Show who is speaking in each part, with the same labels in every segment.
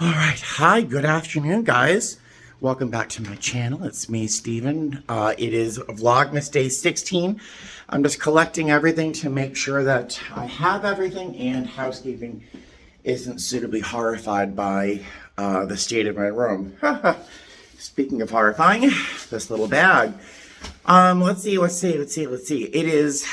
Speaker 1: All right. Hi, good afternoon, guys. Welcome back to my channel. It's me, Steven. It is Vlogmas Day 16. I'm just collecting everything to make sure that I have everything and housekeeping isn't suitably horrified by the state of my room. Speaking of horrifying, this little bag. Let's see. It is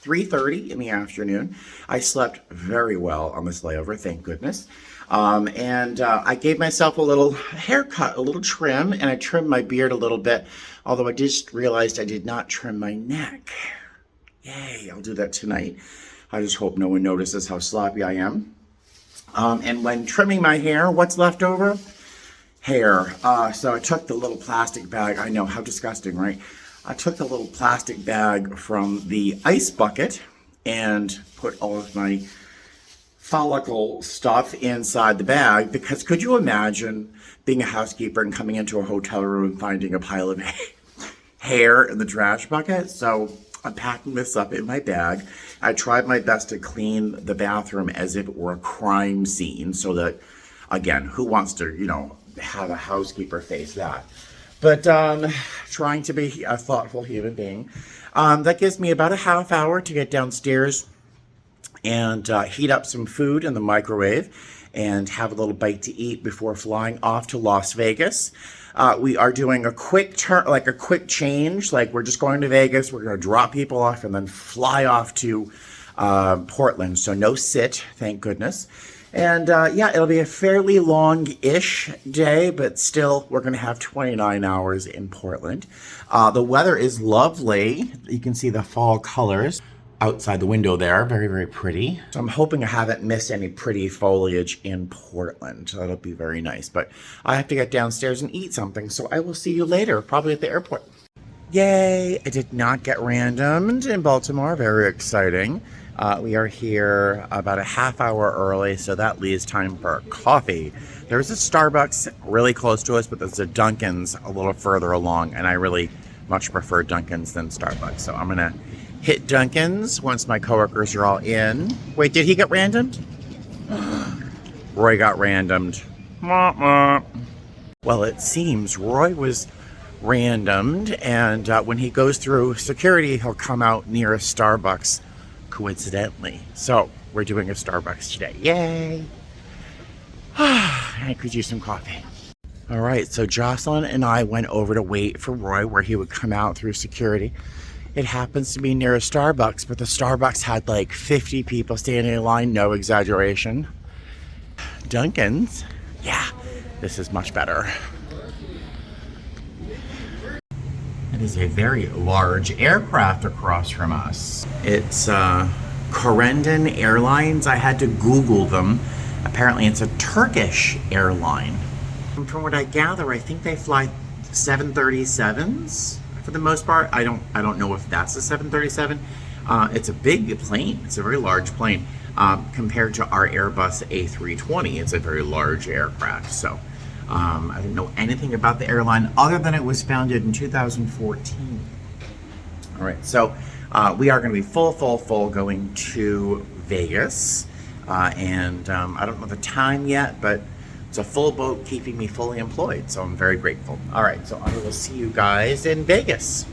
Speaker 1: 3:30 in the afternoon. I slept very well on this layover, thank goodness. I gave myself a little haircut, a little trim, and I trimmed my beard a little bit, although I just realized I did not trim my neck. Yay, I'll do that tonight. I just hope no one notices how sloppy I am. And when trimming my hair, what's left over? Hair. So I took the little plastic bag. I know, how disgusting, right? I took the little plastic bag from the ice bucket and put all of my follicle stuff inside the bag, because could you imagine being a housekeeper and coming into a hotel room and finding a pile of hair in the trash bucket? So I'm packing this up in my bag. I tried my best to clean the bathroom as if it were a crime scene, so that, again, who wants to, have a housekeeper face that? But trying to be a thoughtful human being. That gives me about a half hour to get downstairs and heat up some food in the microwave and have a little bite to eat before flying off to Las Vegas. We are doing a quick turn, like a quick change. Like, we're just going to Vegas. We're going to drop people off and then fly off to Portland. So no sit, thank goodness. And yeah, it'll be a fairly long-ish day, but still, we're going to have 29 hours in Portland. The weather is lovely. You can see the fall colors outside the window there. Very, very pretty. So I'm hoping I haven't missed any pretty foliage in Portland. So that'll be very nice. But I have to get downstairs and eat something, so I will see you later, probably at the airport. Yay! I did not get randomed in Baltimore. Very exciting. We are here about a half hour early, so that leaves time for coffee. There's a Starbucks really close to us, but there's a Dunkin's a little further along, and I really much prefer Dunkin's than Starbucks. So I'm going to hit Dunkin's once my coworkers are all in. Wait, did he get randomed? Roy got randomed. Well, it seems Roy was randomed, and when he goes through security, he'll come out near a Starbucks, coincidentally. So we're doing a Starbucks today. Yay! I could use some coffee. All right, so Jocelyn and I went over to wait for Roy where he would come out through security. It happens to be near a Starbucks, but the Starbucks had like 50 people standing in line, no exaggeration. Dunkin's, yeah, this is much better. It is a very large aircraft across from us. It's Corendon Airlines. I had to Google them. Apparently it's a Turkish airline. From what I gather, I think they fly 737s. For the most part, I don't know if that's a 737. It's a big plane. It's a very large plane. Compared to our Airbus A320, it's a very large aircraft. So I didn't know anything about the airline other than it was founded in 2014. All right, so we are going to be full going to Vegas. I don't know the time yet, but it's a full boat keeping me fully employed, so I'm very grateful. All right, so I will see you guys in Vegas.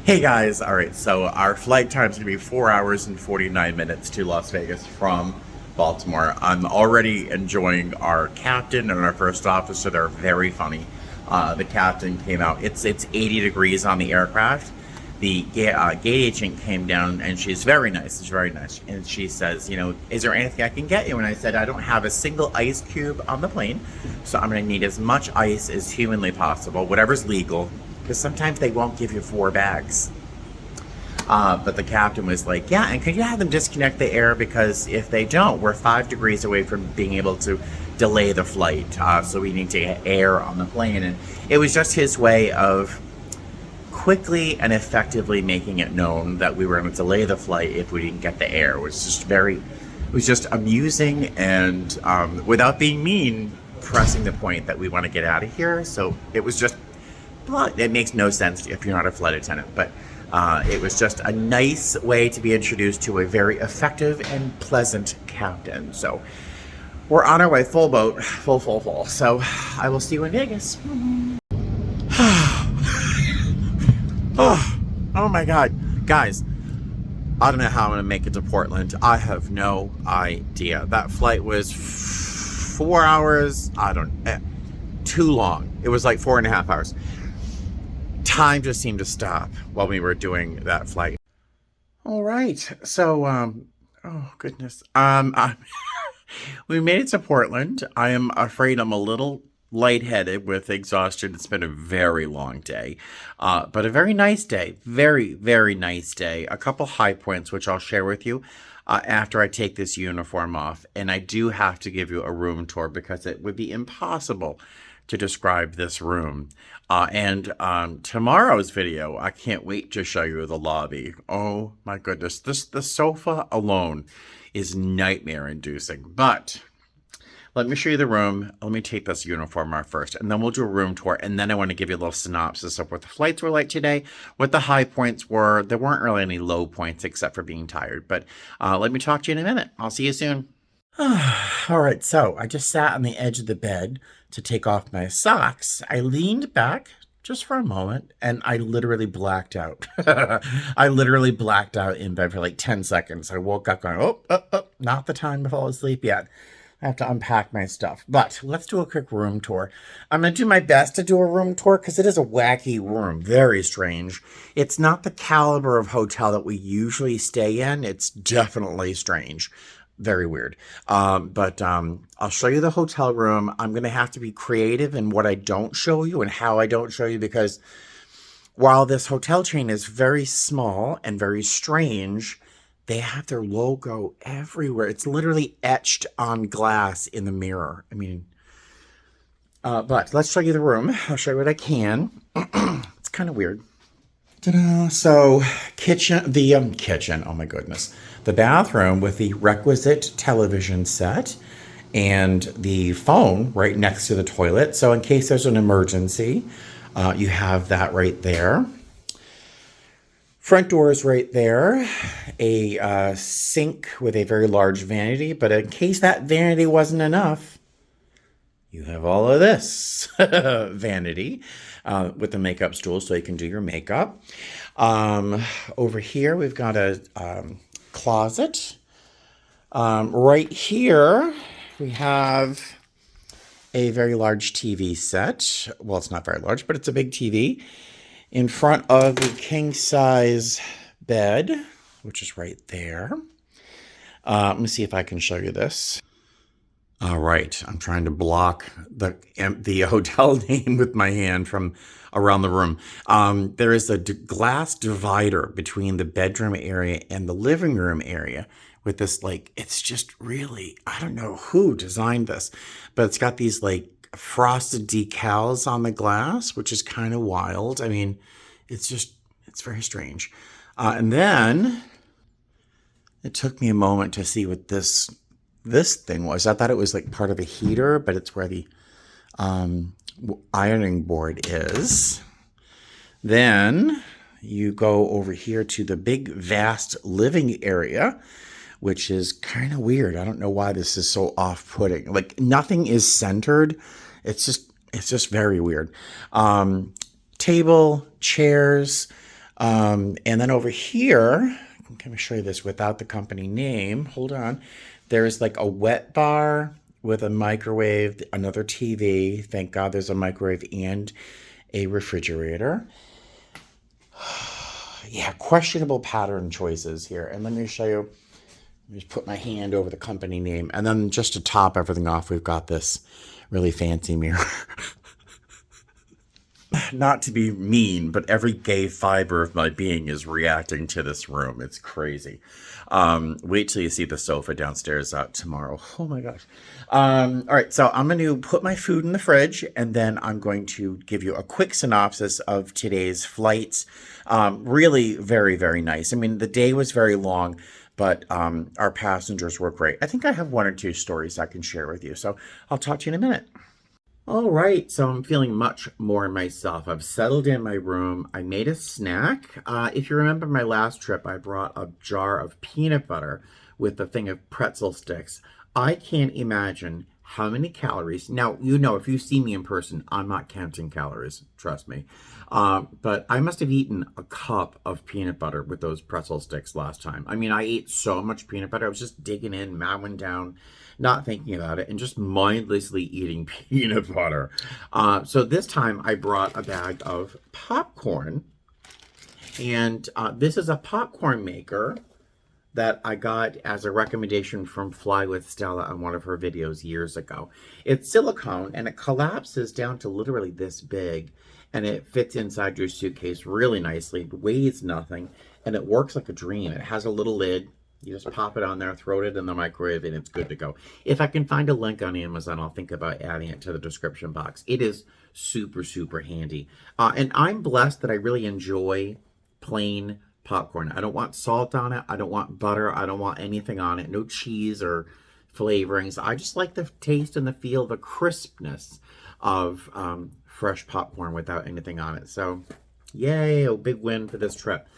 Speaker 1: Hey guys, all right, so our flight time is going to be 4 hours and 49 minutes to Las Vegas from Baltimore. I'm already enjoying our captain and our first officer. They're very funny. The captain came out. It's 80 degrees on the aircraft. The gate agent came down, and she's very nice. She's very nice. And she says, is there anything I can get you? And I said, I don't have a single ice cube on the plane, so I'm going to need as much ice as humanly possible, whatever's legal, because sometimes they won't give you 4 bags. But the captain was like, yeah, and could you have them disconnect the air, because if they don't, we're 5 degrees away from being able to delay the flight, so we need to get air on the plane. And it was just his way of quickly and effectively making it known that we were going to delay the flight if we didn't get the air. It was just amusing and without being mean, pressing the point that we want to get out of here. So it was just, it makes no sense if you're not a flight attendant, but it was just a nice way to be introduced to a very effective and pleasant captain. So We're on our way, full boat, full. So I will see you in Vegas. Oh my God. Guys, I don't know how I'm going to make it to Portland. I have no idea. That flight was 4 hours. Too long. It was like 4.5 hours. Time just seemed to stop while we were doing that flight. All right. So, oh goodness. We made it to Portland. I am afraid I'm a little lightheaded with exhaustion. It's been a very long day, but a very nice day. Very, very nice day. A couple high points, which I'll share with you after I take this uniform off. And I do have to give you a room tour because it would be impossible to describe this room. And tomorrow's video, I can't wait to show you the lobby. Oh my goodness, the sofa alone is nightmare inducing. But let me show you the room. Let me take this uniform off first, and then we'll do a room tour. And then I want to give you a little synopsis of what the flights were like today, what the high points were. There weren't really any low points except for being tired. But let me talk to you in a minute. I'll see you soon. All right, so I just sat on the edge of the bed to take off my socks. I leaned back just for a moment, and I literally blacked out. I literally blacked out in bed for like 10 seconds. I woke up going, oh, not the time to fall asleep yet. I have to unpack my stuff. But let's do a quick room tour. I'm going to do my best to do a room tour because it is a wacky room. Very strange. It's not the caliber of hotel that we usually stay in. It's definitely strange. Very weird. But I'll show you the hotel room. I'm going to have to be creative in what I don't show you and how I don't show you, because while this hotel chain is very small and very strange, they have their logo everywhere. It's literally etched on glass in the mirror. I mean, but let's show you the room. I'll show you what I can. It's kind of weird. Ta-da. So kitchen, oh my goodness. The bathroom with the requisite television set and the phone right next to the toilet. So in case there's an emergency, you have that right there. Front door is right there. A sink with a very large vanity, but in case that vanity wasn't enough, you have all of this vanity with the makeup stool so you can do your makeup. Over here, we've got a closet. Right here, we have a very large TV set. Well, it's not very large, but it's a big TV in front of the king-size bed, which is right there. Let me see if I can show you this. All right, I'm trying to block the hotel name with my hand from around the room. There is a glass divider between the bedroom area and the living room area with this, like, it's just really, I don't know who designed this, but it's got these like frosted decals on the glass, which is kind of wild. I mean, it's very strange. And then it took me a moment to see what this thing was. I thought it was like part of a heater, but it's where the ironing board is. Then you go over here to the big, vast living area, which is kind of weird. I don't know why this is so off-putting. Like, nothing is centered. It's just very weird. Table, chairs, and then over here, I can kind of show you this without the company name. Hold on. There's like a wet bar with a microwave, another TV. Thank God there's a microwave and a refrigerator. Yeah, questionable pattern choices here. And let me show you. Let me just put my hand over the company name. And then just to top everything off, we've got this really fancy mirror. Not to be mean, but every gay fiber of my being is reacting to this room. It's crazy. Wait till you see the sofa downstairs tomorrow. Oh my gosh. All right, so I'm going to put my food in the fridge, and then I'm going to give you a quick synopsis of today's flights. Really very, very nice. I mean, the day was very long, but our passengers were great. I think I have one or two stories I can share with you, so I'll talk to you in a minute. All right, so I'm feeling much more myself. I've settled in my room. I made a snack. If you remember my last trip, I brought a jar of peanut butter with a thing of pretzel sticks. I can't imagine how many calories. Now, you know, if you see me in person, I'm not counting calories, trust me. But I must have eaten a cup of peanut butter with those pretzel sticks last time. I mean, I ate so much peanut butter. I was just digging in, mowing down, not thinking about it, and just mindlessly eating peanut butter. So this time I brought a bag of popcorn. And this is a popcorn maker that I got as a recommendation from Fly with Stella on one of her videos years ago. It's silicone and it collapses down to literally this big, and it fits inside your suitcase really nicely. It weighs nothing and it works like a dream. It has a little lid. You just pop it on there, throw it in the microwave, and it's good to go. If I can find a link on Amazon, I'll think about adding it to the description box. It is super, super handy. And I'm blessed that I really enjoy plain popcorn. I don't want salt on it. I don't want butter. I don't want anything on it. No cheese or flavorings. I just like the taste and the feel, the crispness of fresh popcorn without anything on it. So, yay, a big win for this trip.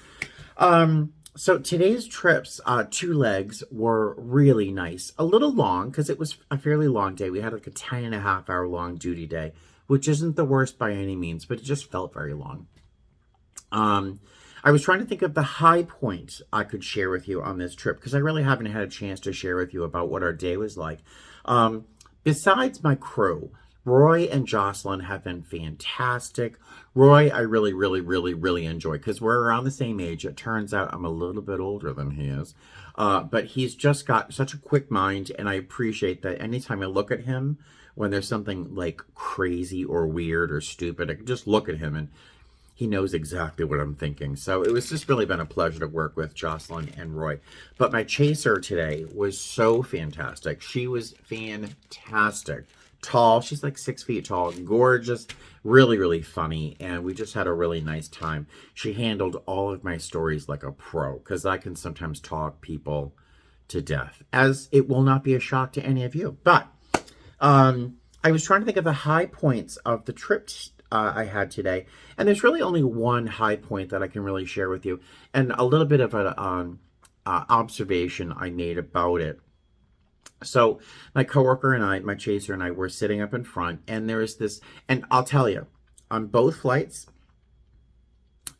Speaker 1: So today's trips, 2 legs, were really nice. A little long because it was a fairly long day. We had like a 10.5 hour long duty day, which isn't the worst by any means, but it just felt very long. I was trying to think of the high point I could share with you on this trip because I really haven't had a chance to share with you about what our day was like. Besides my crew, Roy and Jocelyn have been fantastic. Roy, I really enjoy because we're around the same age. It turns out I'm a little bit older than he is. But he's just got such a quick mind, and I appreciate that anytime I look at him, when there's something like crazy or weird or stupid, I can just look at him and he knows exactly what I'm thinking. So it was just really been a pleasure to work with Jocelyn and Roy. But my chaser today was so fantastic. She was fantastic. Tall. She's like 6 feet tall. Gorgeous. Really funny. And we just had a really nice time. She handled all of my stories like a pro because I can sometimes talk people to death, as it will not be a shock to any of you. But I was trying to think of the high points of the trip I had today, and there's really only one high point that I can really share with you, and a little bit of an observation I made about it. So my coworker and I, my chaser and I, were sitting up in front, and there is this, and I'll tell you, on both flights,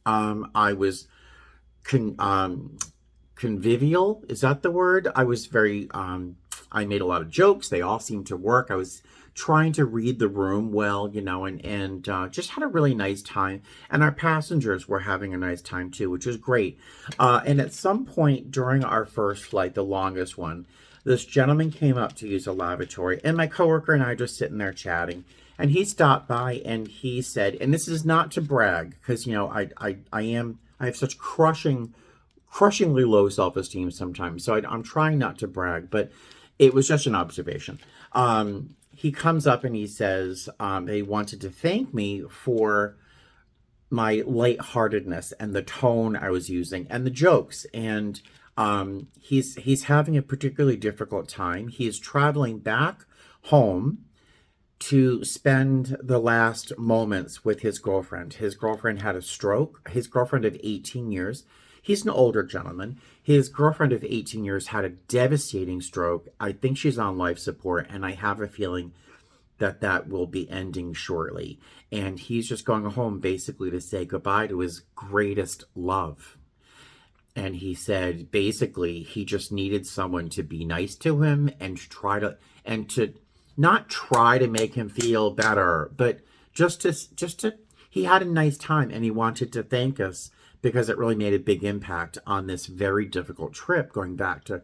Speaker 1: I was convivial. Is that the word? I was very, I made a lot of jokes. They all seemed to work. I was trying to read the room well, you know, and just had a really nice time. And our passengers were having a nice time too, which was great. And at some point during our first flight, the longest one, this gentleman came up to use a lavatory, and my coworker and I just sitting there chatting. And he stopped by and he said, and this is not to brag, because, you know, I have such crushingly low self-esteem sometimes. So I'm trying not to brag, but it was just an observation. He comes up and he says he wanted to thank me for my lightheartedness and the tone I was using and the jokes. And he's having a particularly difficult time. He's traveling back home to spend the last moments with his girlfriend. His girlfriend had a stroke. His girlfriend of 18 years. He's an older gentleman. His girlfriend of 18 years had a devastating stroke. I think she's on life support, and I have a feeling that that will be ending shortly. And he's just going home basically to say goodbye to his greatest love. And he said basically he just needed someone to be nice to him and to not try to make him feel better, but just to he had a nice time, and he wanted to thank us because it really made a big impact on this very difficult trip going back to,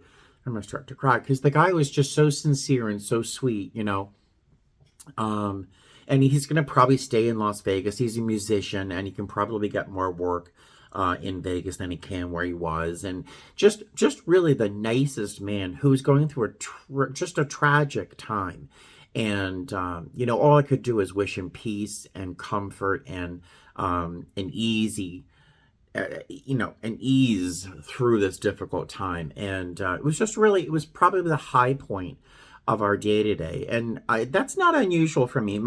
Speaker 1: I'm going to start to cry because the guy was just so sincere and so sweet, you know. And he's going to probably stay in Las Vegas. He's a musician, and he can probably get more work in Vegas than he can where he was. And just really the nicest man who's going through just a tragic time. And, you know, all I could do is wish him peace and comfort and an easy, an ease through this difficult time. And it was probably the high point of our day today. And that's not unusual for me.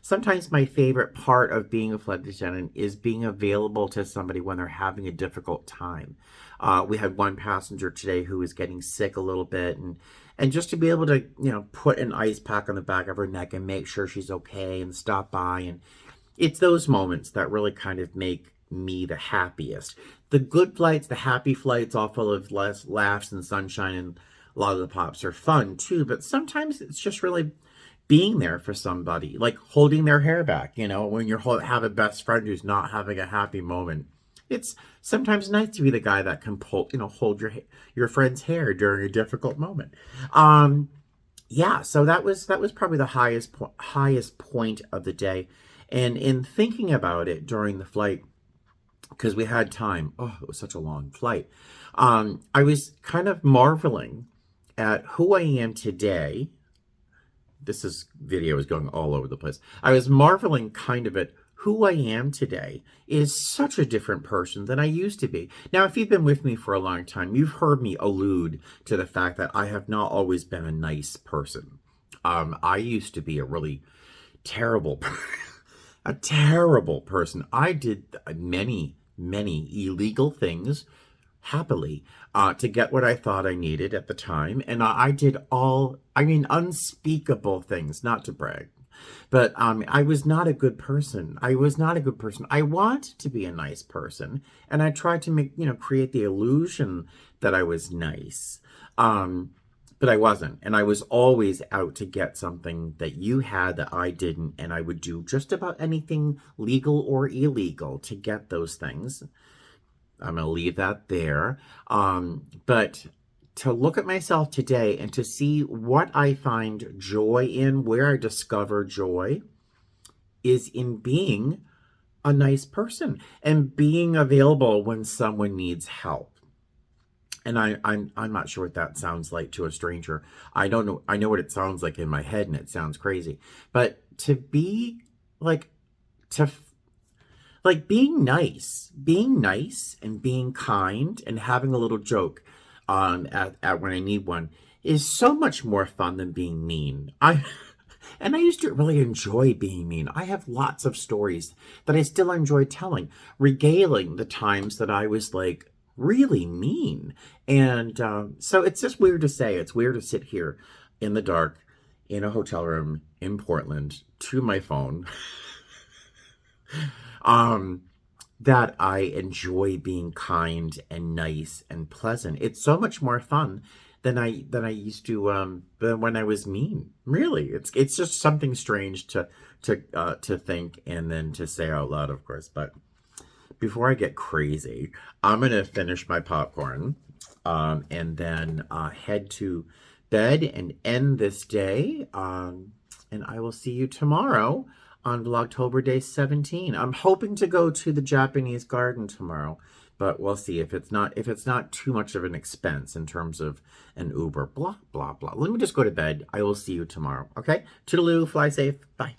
Speaker 1: Sometimes my favorite part of being a flight attendant is being available to somebody when they're having a difficult time. We had one passenger today who was getting sick a little bit, And just to be able to, put an ice pack on the back of her neck and make sure she's okay and stop by. And it's those moments that really kind of make me the happiest. The good flights, the happy flights, all full of less laughs and sunshine, and a lot of the pops are fun too. But sometimes it's just really being there for somebody, like holding their hair back. When you have a best friend who's not having a happy moment, it's sometimes nice to be the guy that can hold your friend's hair during a difficult moment. Yeah, so that was probably the highest point of the day. And in thinking about it during the flight, because we had time, it was such a long flight, I was kind of marveling at who I am today. This video is going all over the place. I was marveling kind of at who I am today is such a different person than I used to be. Now, if you've been with me for a long time, you've heard me allude to the fact that I have not always been a nice person. I used to be a really terrible, a terrible person. I did many, many illegal things happily to get what I thought I needed at the time. And I did unspeakable things, not to brag. But I was not a good person. I wanted to be a nice person. And I tried to create the illusion that I was nice. But I wasn't. And I was always out to get something that you had that I didn't. And I would do just about anything legal or illegal to get those things. I'm going to leave that there. But to look at myself today and to see what I find joy in, where I discover joy, is in being a nice person and being available when someone needs help. And I'm not sure what that sounds like to a stranger. I don't know. I know what it sounds like in my head, and it sounds crazy. But to be being nice and being kind and having a little joke at when I need one is so much more fun than being mean. And I used to really enjoy being mean. I have lots of stories that I still enjoy telling, regaling the times that I was like really mean. And so it's just weird to say. It's weird to sit here in the dark in a hotel room in Portland to my phone. That I enjoy being kind and nice and pleasant. It's so much more fun than I used to than when I was mean. Really, it's just something strange to think and then to say out loud, of course. But before I get crazy, I'm gonna finish my popcorn, and then head to bed and end this day. And I will see you tomorrow on Vlogtober Day 17. I'm hoping to go to the Japanese garden tomorrow, but we'll see if it's not too much of an expense in terms of an Uber. Blah, blah, blah. Let me just go to bed. I will see you tomorrow. Okay? Toodaloo, fly safe. Bye.